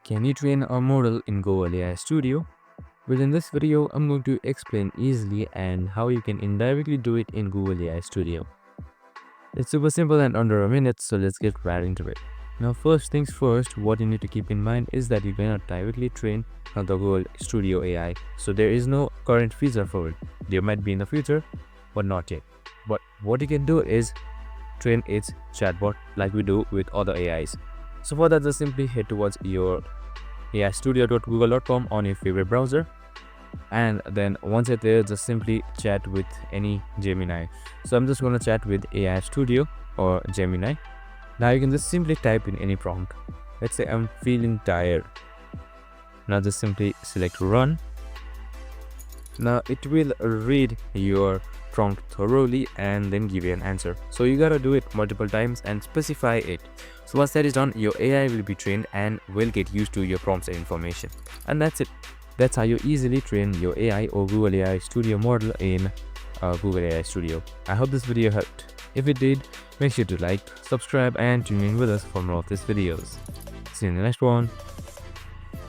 Can you train a model in Google AI Studio? Well, in this video, I'm going to explain easily and how you can indirectly do it in Google AI Studio. It's super simple and under a minute, so let's get right into it. Now, first things first, what you need to keep in mind is that you cannot directly train on the Google Studio AI, so there is no current feature for it. There might be in the future, but not yet. But what you can do is train its chatbot like we do with other AIs. So for that, just simply head towards your aistudio.google.com on your favorite browser, and then once it's there, just simply chat with any Gemini. So I'm just going to chat with AI Studio or Gemini. Now you can just simply type in any prompt. Let's say I'm feeling tired. Now just simply select run. Now it will read your prompt thoroughly and then give you an answer. So you gotta do it multiple times and specify it. So once that is done, your AI will be trained and will get used to your prompts and information. And that's it. That's how you easily train your AI or Google AI Studio model in Google AI Studio. I hope this video helped. If it did, make sure to like, subscribe and tune in with us for more of these videos. See you in the next one.